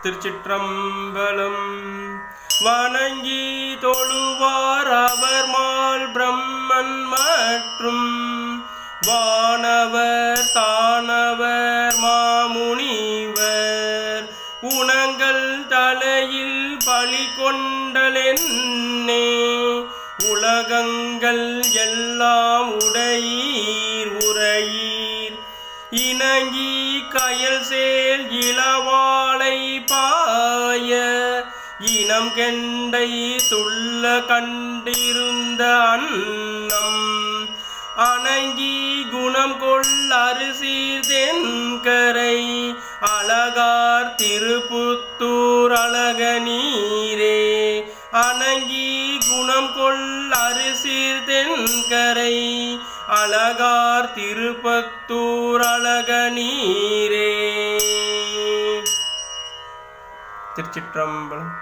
திருச்சிற்றம்பலம். வணங்கி தொழுவார் அவர் மால் பிரம்மன் மற்றும் வானவர் தானவர் மாமுனிவர் உணங்கள் தலையில் பலி கொண்டலென்னே உலகங்கள் எல்லாம் உடையீர் உரையீர் இணங்கி கயல் சேல் இளவாளை பாய இனம் கெண்டை துள்ள கண்டிருந்த அன்னம் அணங்கி குணம் கொள் அரிசீர் தென்கரை அழகார் திருப்புத்தூர் அழக நீரே அணங்கி குணம் கொள் அரிசீர் தென்கரை அழகார் திருப்பத்தூர் அழக நீரே. திருச்சிற்றம்பலம்.